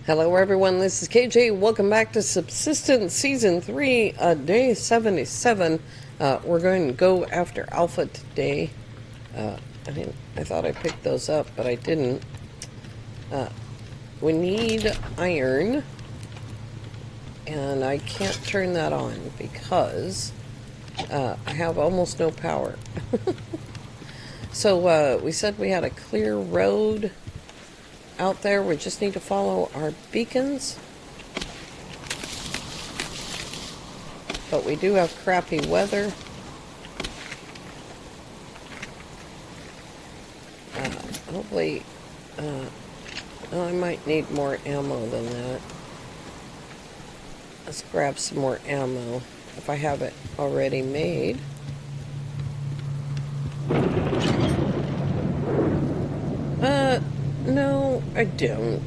Hello everyone, this is KJ. Welcome back to Subsistence Season 3, Day 77. We're going to go after Alpha today. I thought I picked those up, but I didn't. We need iron, and I can't turn that on because I have almost no power. So we said we had a clear road out there. We just need to follow our beacons. But we do have crappy weather. Hopefully, I might need more ammo than that. Let's grab some more ammo if I have it already made. No, I don't.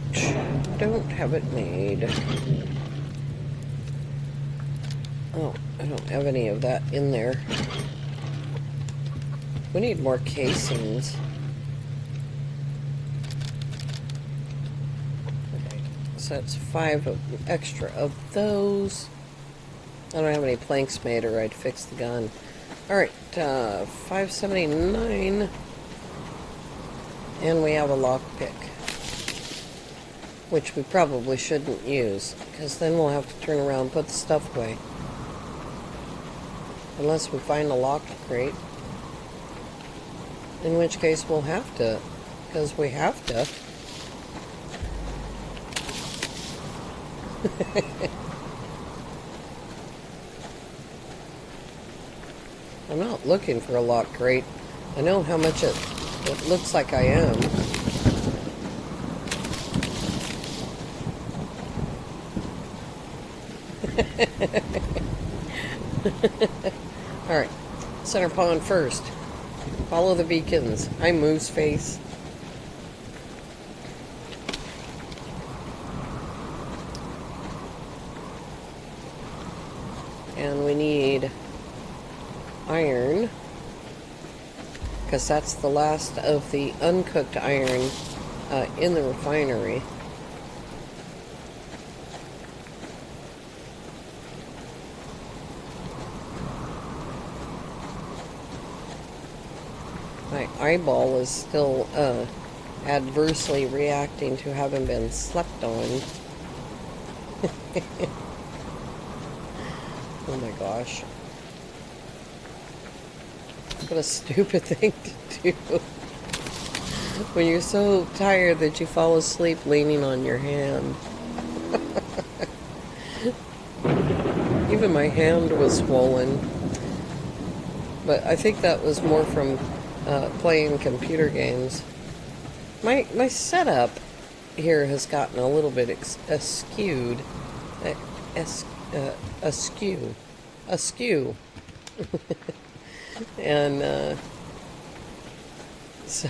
Don't have it made. Oh, I don't have any of that in there. We need more casings. Okay, so that's 5 extra of those. I don't have any planks made or I'd fix the gun. Alright, 579. And we have a lockpick, which we probably shouldn't use, because then we'll have to turn around and put the stuff away. Unless we find a locked crate. In which case we'll have to, because we have to. I'm not looking for a locked crate. I know how much it looks like I am. Alright, center pond first. Follow the beacons. I'm Moose Face. And we need iron, because that's the last of the uncooked iron in the refinery. My eyeball is still adversely reacting to having been slept on. Oh my gosh. What a stupid thing to do. When you're so tired that you fall asleep leaning on your hand. Even my hand was swollen. But I think that was more from playing computer games. My setup here has gotten a little bit askew. And so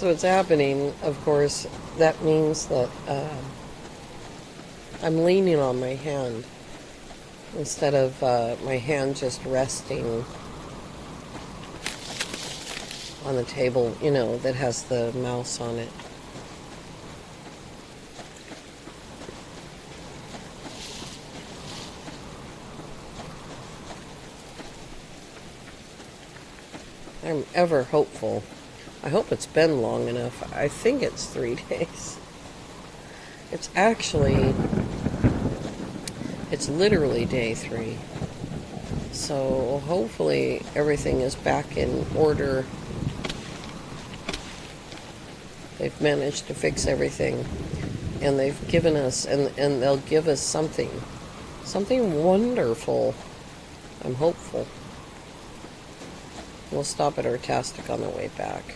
what's happening, of course, that means that I'm leaning on my hand instead of my hand just resting on the table, you know, that has the mouse on it. I'm ever hopeful. I hope it's been long enough. I think it's 3 days. It's literally day 3. So hopefully everything is back in order. They've managed to fix everything. And they've given us, and they'll give us something wonderful. I'm hopeful. We'll stop at Artastic on the way back.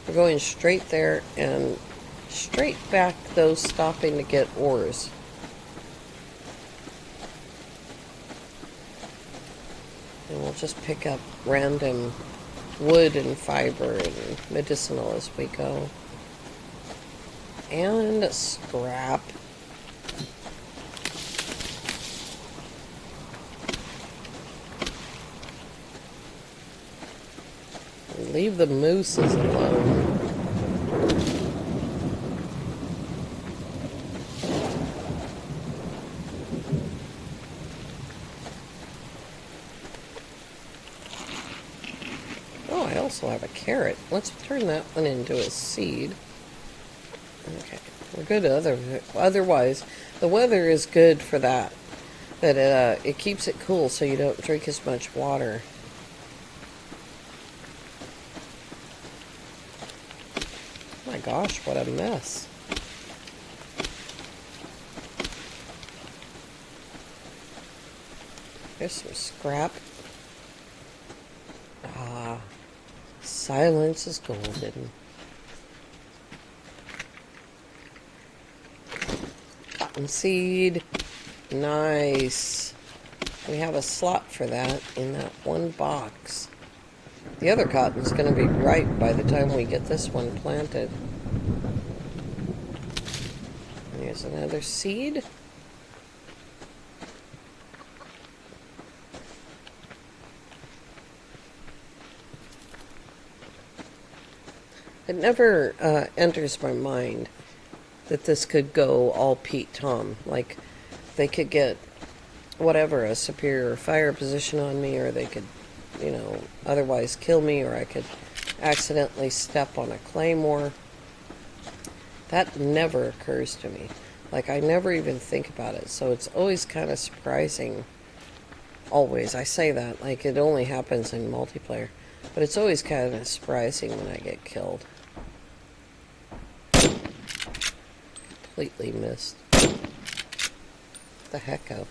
We're going straight there and straight back, though, stopping to get ores. And we'll just pick up random wood and fiber and medicinal as we go. And scrap. Leave the mooses alone. also have a carrot. Let's turn that one into a seed. Okay, we're good otherwise. The weather is good for that. But it keeps it cool so you don't drink as much water. Oh my gosh, what a mess. There's some scrap. Ah, silence is golden. Cottonseed. Nice. We have a slot for that in that one box. The other cotton's going to be ripe by the time we get this one planted. Here's another seed. It never enters my mind that this could go all Pete Tom. Like, they could get whatever, a superior fire position on me, or they could, you know, otherwise kill me, or I could accidentally step on a claymore. That never occurs to me. Like, I never even think about it. So it's always kind of surprising. Always. I say that like it only happens in multiplayer. But it's always kind of surprising when I get killed. Completely missed. The hecko.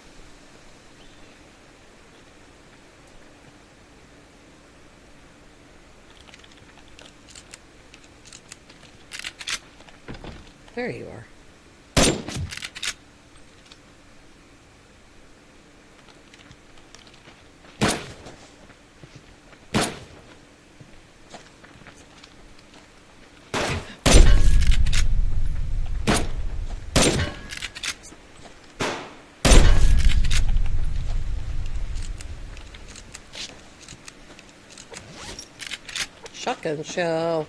There you are. Shotgun shell.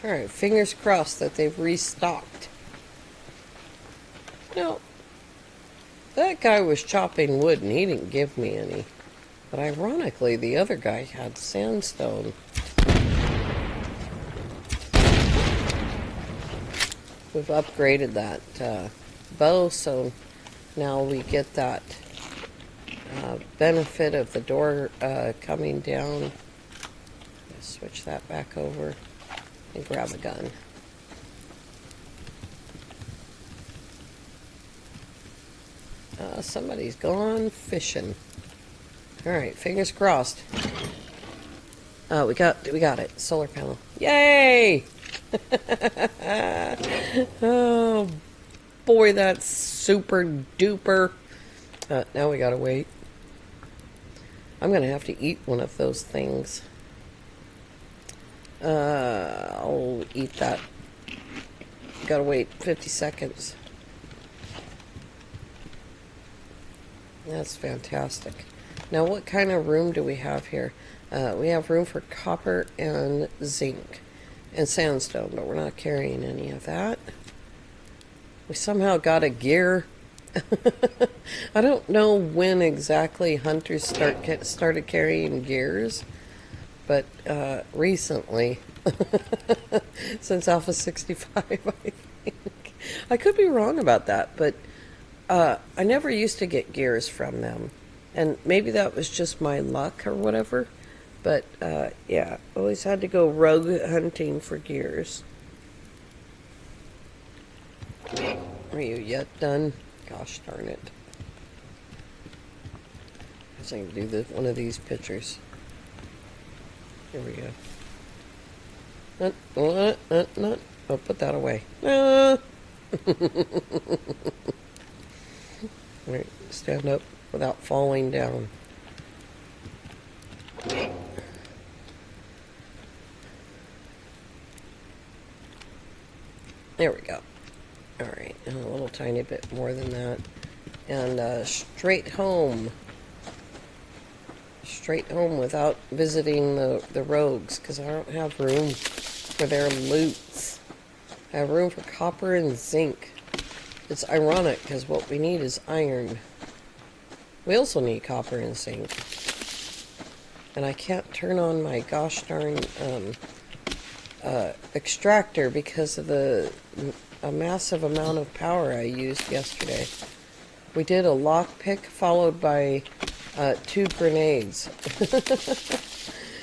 Alright, fingers crossed that they've restocked. No, that guy was chopping wood and he didn't give me any. But ironically, the other guy had sandstone. We've upgraded that bow, so now we get that benefit of the door coming down. Switch that back over and grab a gun. Somebody's gone fishing. All right, fingers crossed. We got it. Solar panel. Yay! Oh boy, that's super duper. Now we gotta wait. I'm gonna have to eat one of those things. I'll eat that. Gotta wait 50 seconds. That's fantastic. Now, what kind of room do we have here? We have room for copper and zinc and sandstone, but we're not carrying any of that. We somehow got a gear. I don't know when exactly hunters started carrying gears, but recently, since Alpha 65, I think. I could be wrong about that, but I never used to get gears from them. And maybe that was just my luck or whatever. But, yeah, always had to go rogue hunting for gears. Are you yet done? Gosh darn it. I guess I can do one of these pictures. Here we go. Oh, put that away. Alright, stand up without falling down. There we go. Alright, and a little tiny bit more than that. And straight home. Straight home without visiting the rogues, because I don't have room for their loots. I have room for copper and zinc. It's ironic because what we need is iron. We also need copper and zinc. And I can't turn on my gosh darn extractor because of a massive amount of power I used yesterday. We did a lockpick followed by 2 grenades.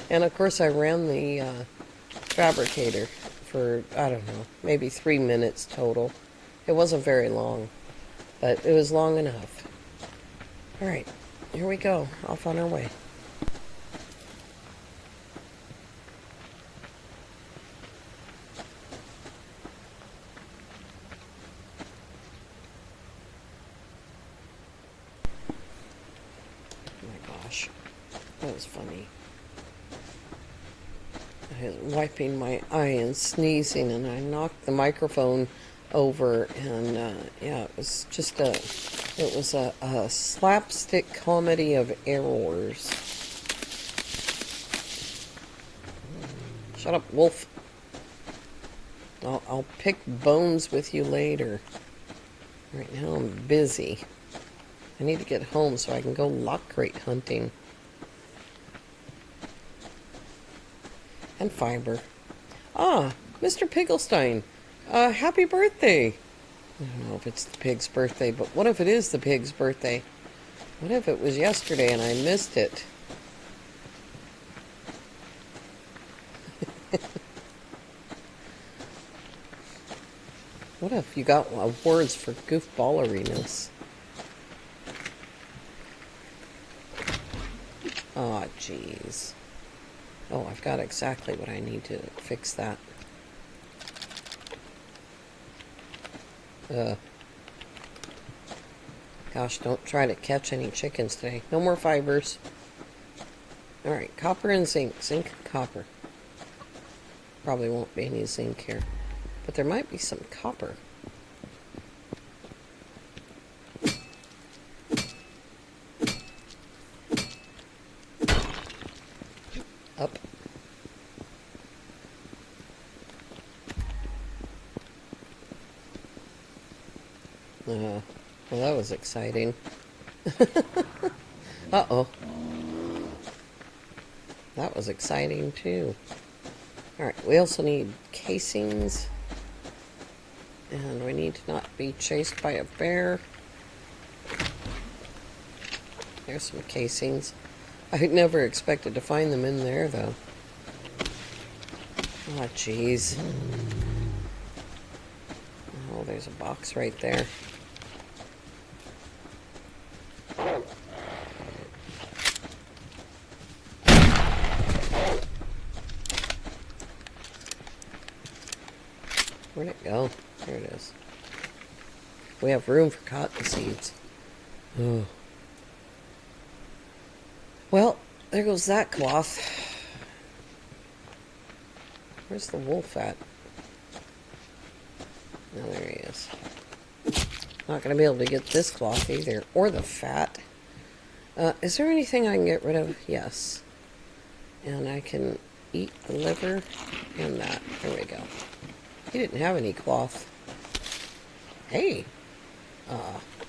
And of course I ran the fabricator for, I don't know, maybe 3 minutes total. It wasn't very long, but it was long enough. Alright, here we go, off on our way. Oh my gosh, that was funny. I was wiping my eye and sneezing, and I knocked the microphone over, and yeah, it was just a slapstick comedy of errors. Shut up, wolf. I'll pick bones with you later. Right now I'm busy. I need to get home so I can go lock crate hunting. And fiber. Ah, Mr. Pigglestein. Happy birthday. I don't know if it's the pig's birthday, but what if it is the pig's birthday? What if it was yesterday and I missed it? What if you got awards for goofballeriness? Aw, jeez. Oh, I've got exactly what I need to fix that. Gosh, don't try to catch any chickens today. No more fibers. Alright, copper and zinc. Zinc and copper. Probably won't be any zinc here. But there might be some copper. Up. Well, that was exciting. Uh-oh. That was exciting, too. Alright, we also need casings. And we need to not be chased by a bear. There's some casings. I never expected to find them in there, though. Oh, jeez. Oh, there's a box right there. Where'd it go? There it is. We have room for cotton seeds. Oh. Well, there goes that cloth. Where's the wolf at? Oh, there he is. Not going to be able to get this cloth either, or the fat. Is there anything I can get rid of? Yes. And I can eat the liver and that. There we go. He didn't have any cloth. Hey!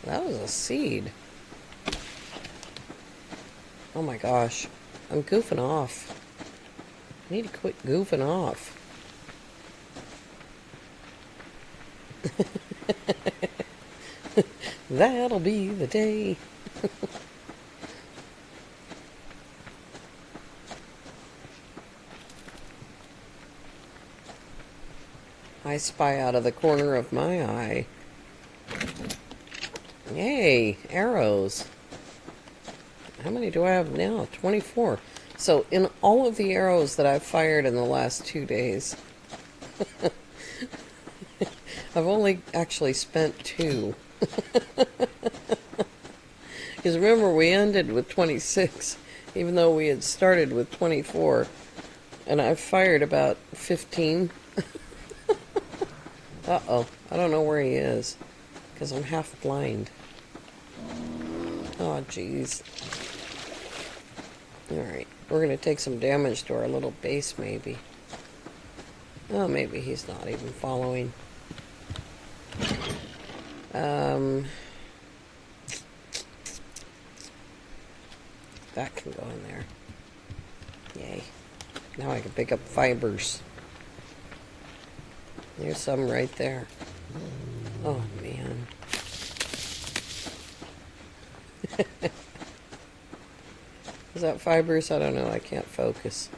That was a seed. Oh my gosh. I'm goofing off. I need to quit goofing off. That'll be the day. I spy out of the corner of my eye. Yay, arrows. How many do I have now? 24. So in all of the arrows that I've fired in the last 2 days, I've only actually spent 2. Because remember, we ended with 26, even though we had started with 24. And I've fired about 15. Uh-oh. I don't know where he is, because I'm half blind. Oh, jeez. Alright, we're going to take some damage to our little base, maybe. Oh, maybe he's not even following. Um, that can go in there. Yay. Now I can pick up fibers. There's some right there. Oh, man. Is that fibers? I don't know. I can't focus.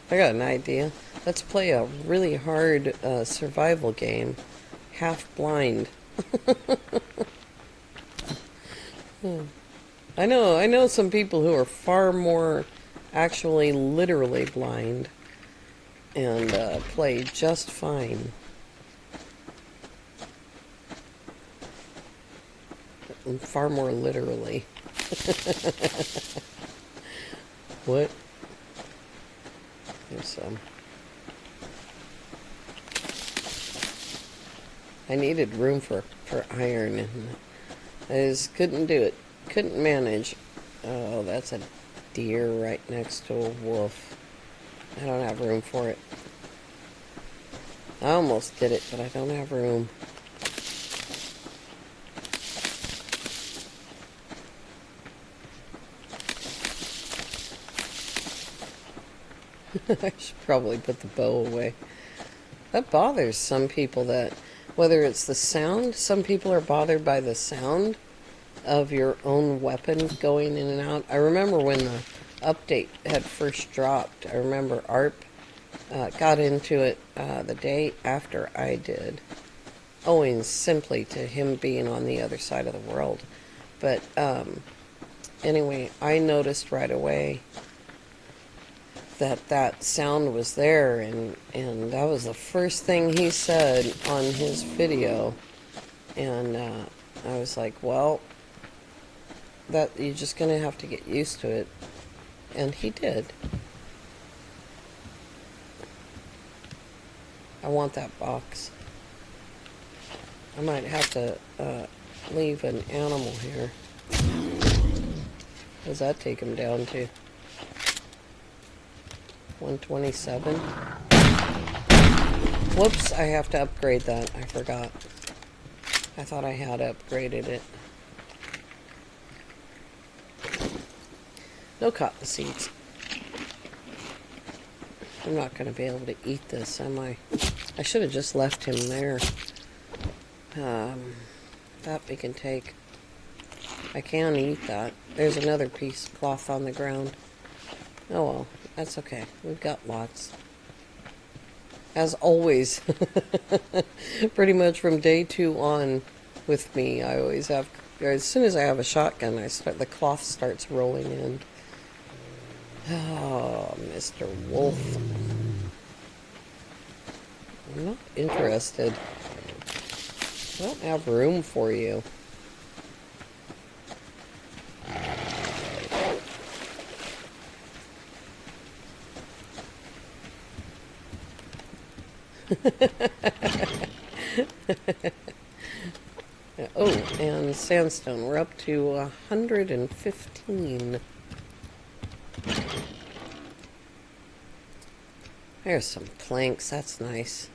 I got an idea. Let's play a really hard survival game. Half blind. I know some people who are far more actually literally blind and play just fine. And far more literally. What? There's some. I needed room for iron, and I just couldn't do it. Couldn't manage. Oh, that's a deer right next to a wolf. I don't have room for it. I almost did it, but I don't have room. I should probably put the bow away. That bothers some people, that whether it's the sound, some people are bothered by the sound of your own weapon going in and out. I remember when the update had first dropped, I remember ARP got into it the day after I did, owing simply to him being on the other side of the world. But anyway, I noticed right away that sound was there, and that was the first thing he said on his video, and I was like, well, that you're just gonna have to get used to it, and he did. I want that box. I might have to leave an animal here. What does that take him down to? 127. Whoops, I have to upgrade that. I forgot. I thought I had upgraded it. No cotton seeds. I'm not going to be able to eat this, am I? I should have just left him there. That we can take. I can eat that. There's another piece of cloth on the ground. Oh well, that's okay. We've got lots. As always, pretty much from day 2 on with me, I always have, as soon as I have a shotgun, the cloth starts rolling in. Oh, Mr. Wolf. I'm not interested. I don't have room for you. Oh, and sandstone. We're up to 115. There's some planks. That's nice.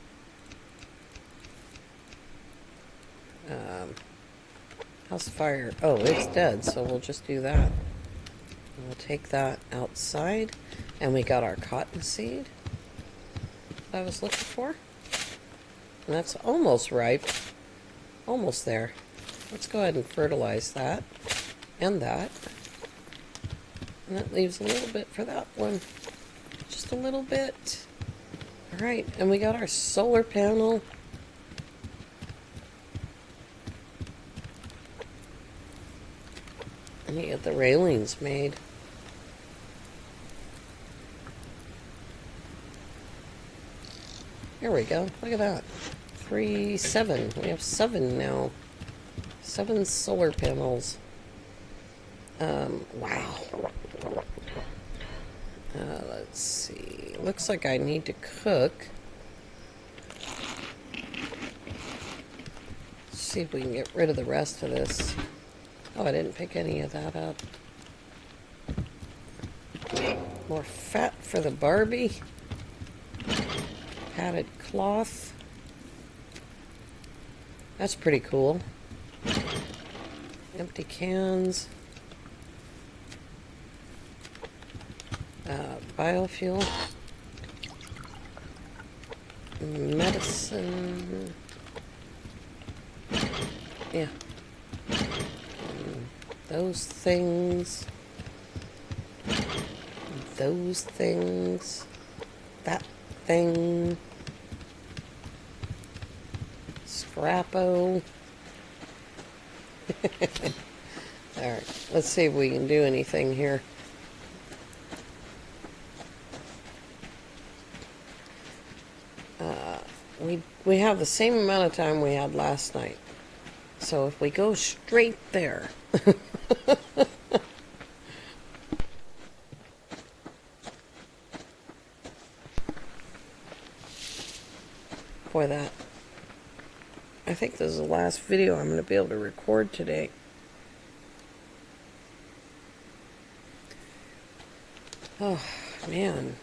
How's fire? Oh, it's dead, so we'll just do that. We'll take that outside. And we got our cottonseed I was looking for. And that's almost ripe. Almost there. Let's go ahead and fertilize that. And that. And that leaves a little bit for that one. Just a little bit. Alright, and we got our solar panel. And we get the railings made. There we go. Look at that. 7. We have 7 now. 7 solar panels. Wow. Let's see. Looks like I need to cook. Let's see if we can get rid of the rest of this. Oh, I didn't pick any of that up. More fat for the Barbie. Padded cloth. That's pretty cool. Empty cans. Biofuel. Medicine. Yeah. Those things. Those things. That thing. Scrappo. Alright, let's see if we can do anything here. We have the same amount of time we had last night. So if we go straight there. Boy, that. I think this is the last video I'm going to be able to record today. Oh, man.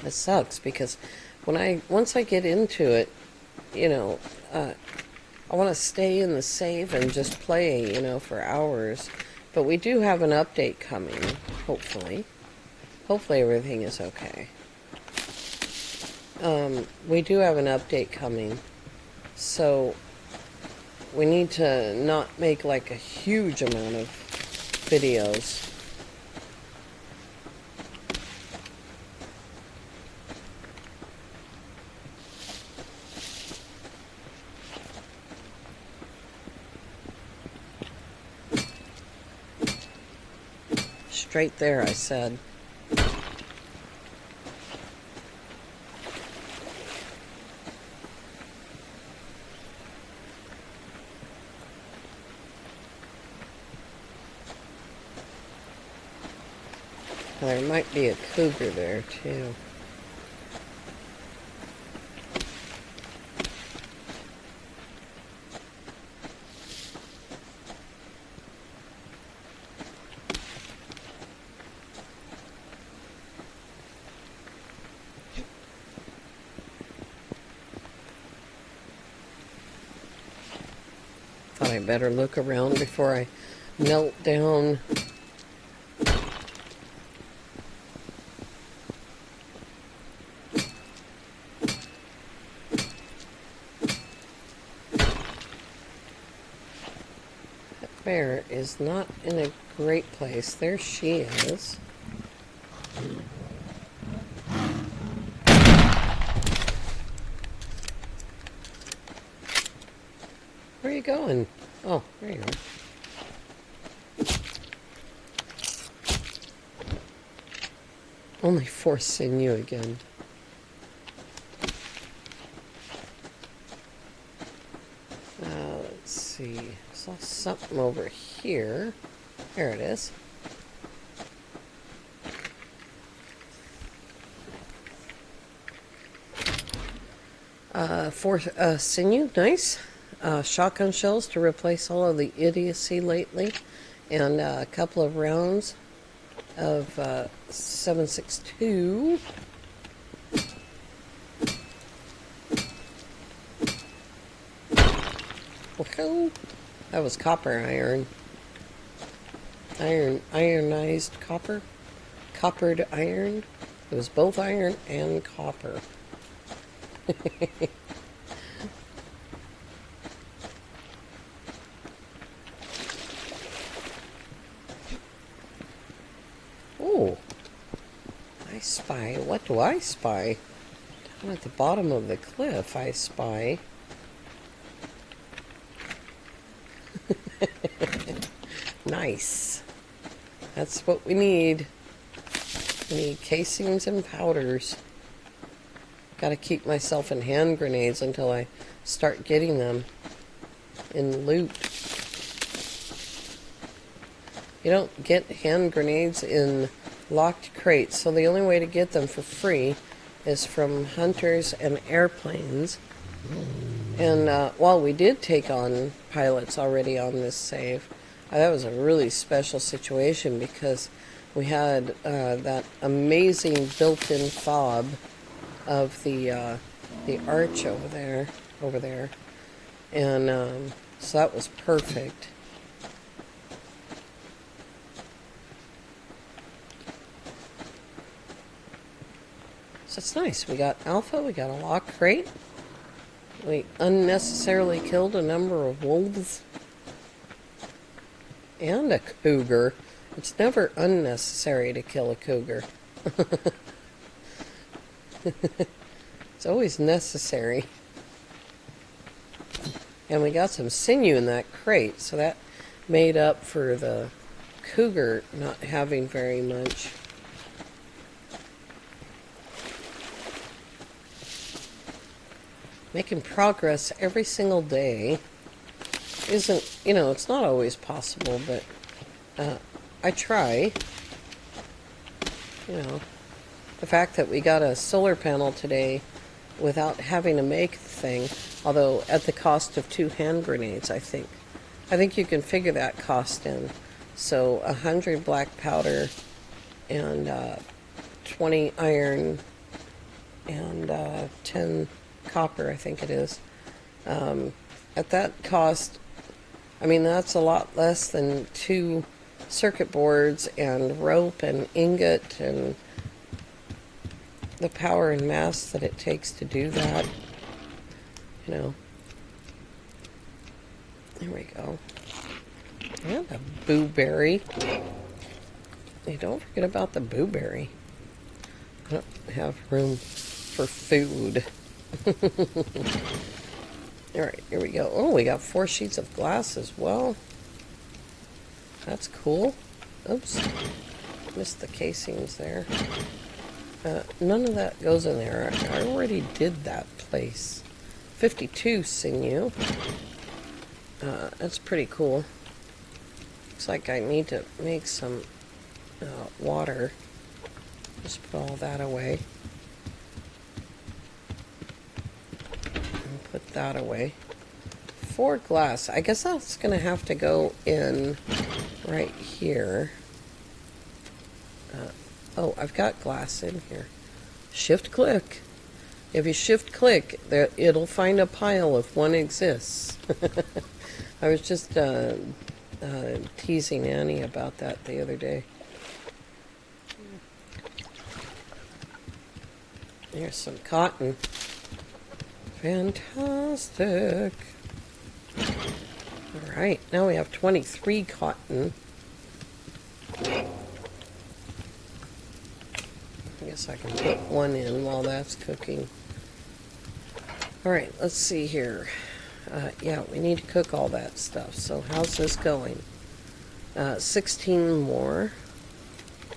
It sucks because once I get into it, you know, I want to stay in the save and just play, you know, for hours. But we do have an update coming, hopefully. Hopefully everything is okay. We do have an update coming, so we need to not make like a huge amount of videos. Straight there, I said. There might be a cougar there, too. Thought I better look around before I melt down. That bear is not in a great place. There she is. Where are you going? Oh, there you are. Only 4 sinew again. Let's see. I saw something over here. There it is. Four sinew, nice. Shotgun shells to replace all of the idiocy lately, and a couple of rounds of 7.62. Whoa. That was copper iron. Ironized copper. Coppered iron. It was both iron and copper. Oh, I spy. What do I spy? Down at the bottom of the cliff, I spy. Nice. That's what we need. We need casings and powders. Gotta keep myself in hand grenades until I start getting them in loot. You don't get hand grenades in locked crates, so the only way to get them for free is from hunters and airplanes. And while we did take on pilots already on this save, that was a really special situation because we had that amazing built-in fob of the arch over there. over there. And so that was perfect. So it's nice. We got alpha, we got a lock crate. We unnecessarily killed a number of wolves. And a cougar. It's never unnecessary to kill a cougar. It's always necessary. And we got some sinew in that crate, so that made up for the cougar not having very much. Making progress every single day isn't, it's not always possible, but I try. The fact that we got a solar panel today without having to make the thing, although at the cost of 2 hand grenades, I think. I think you can figure that cost in. So 100 black powder and 20 iron and 10 copper, I think it is. At that cost, I mean, that's a lot less than 2 circuit boards and rope and ingot and the power and mass that it takes to do that. There we go. And a blueberry. Hey, don't forget about the blueberry. I don't have room for food. Alright, here we go. Oh, we got 4 sheets of glass as well. That's cool. Oops. Missed the casings there. None of that goes in there. I already did that place. 52 sinew. That's pretty cool. Looks like I need to make some water. Just put all that away. And put that away. 4 glass. I guess that's going to have to go in right here. Oh, I've got glass in here. Shift click. If you shift click, it'll find a pile if one exists. I was just teasing Annie about that the other day. Here's some cotton. Fantastic. Alright, now we have 23 cotton. I guess I can put 1 in while that's cooking. Alright, let's see here. Yeah, we need to cook all that stuff. So how's this going? 16 more.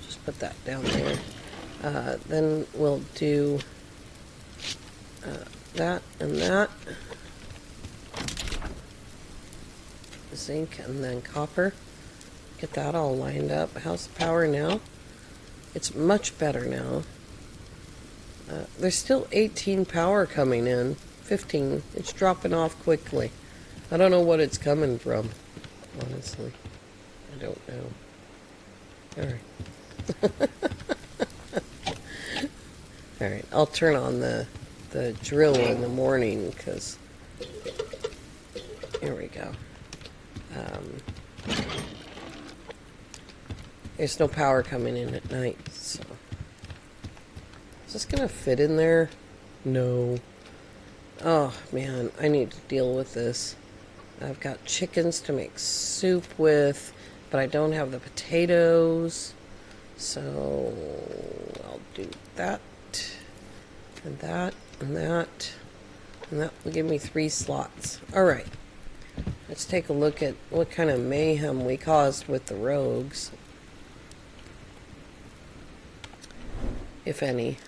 Just put that down there. Then we'll do that and that. Zinc and then copper. Get that all lined up. How's the power now? It's much better now. There's still 18 power coming in. 15. It's dropping off quickly. I don't know what it's coming from, honestly. I don't know. Alright. Alright, I'll turn on the drill in the morning, because... Here we go. There's no power coming in at night, so... Is this gonna fit in there? No. Oh, man, I need to deal with this. I've got chickens to make soup with, but I don't have the potatoes. So, I'll do that, and that, and that. And that will give me 3 slots. Alright. Let's take a look at what kind of mayhem we caused with the rogues. If any.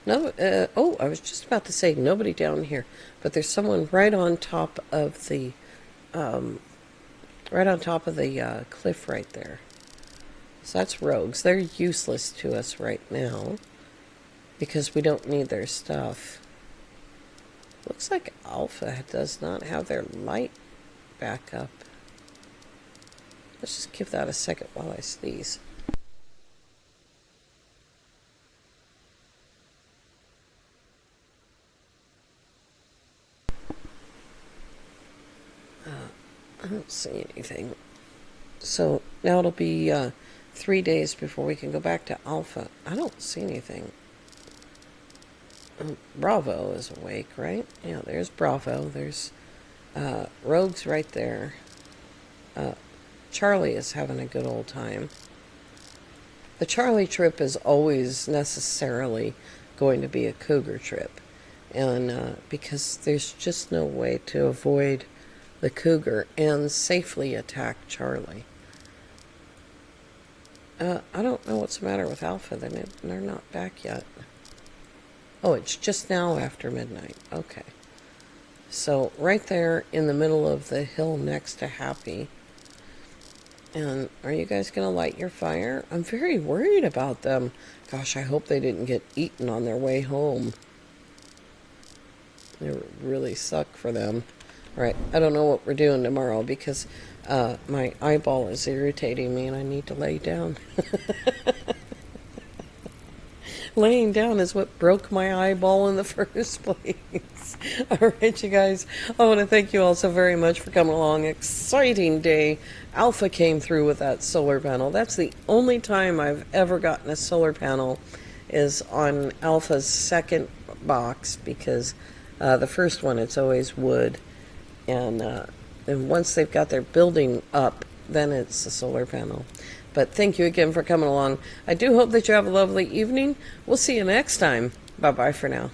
No, oh, I was just about to say nobody down here, but there's someone right on top of the, cliff right there. So that's rogues. They're useless to us right now because we don't need their stuff. Looks like Alpha does not have their light back up. Let's just give that a second while I sneeze. don't see anything. So now it'll be 3 days before we can go back to Alpha. I don't see anything. Bravo is awake, right? Yeah, there's Bravo. There's Rogue's right there. Charlie is having a good old time. The Charlie trip is always necessarily going to be a cougar trip. And because there's just no way to avoid the cougar and safely attack Charlie. I don't know what's the matter with Alpha. They're not back yet. Oh, it's just now after midnight. Okay. So right there in the middle of the hill next to Happy. And are you guys going to light your fire? I'm very worried about them. Gosh, I hope they didn't get eaten on their way home. It would really suck for them. All right, I don't know what we're doing tomorrow because my eyeball is irritating me and I need to lay down. Laying down is what broke my eyeball in the first place. All right, you guys, I want to thank you all so very much for coming along. Exciting day. Alpha came through with that solar panel. That's the only time I've ever gotten a solar panel is on Alpha's second box because the first one, it's always wood. And once they've got their building up, then it's a solar panel. But thank you again for coming along. I do hope that you have a lovely evening. We'll see you next time. Bye-bye for now.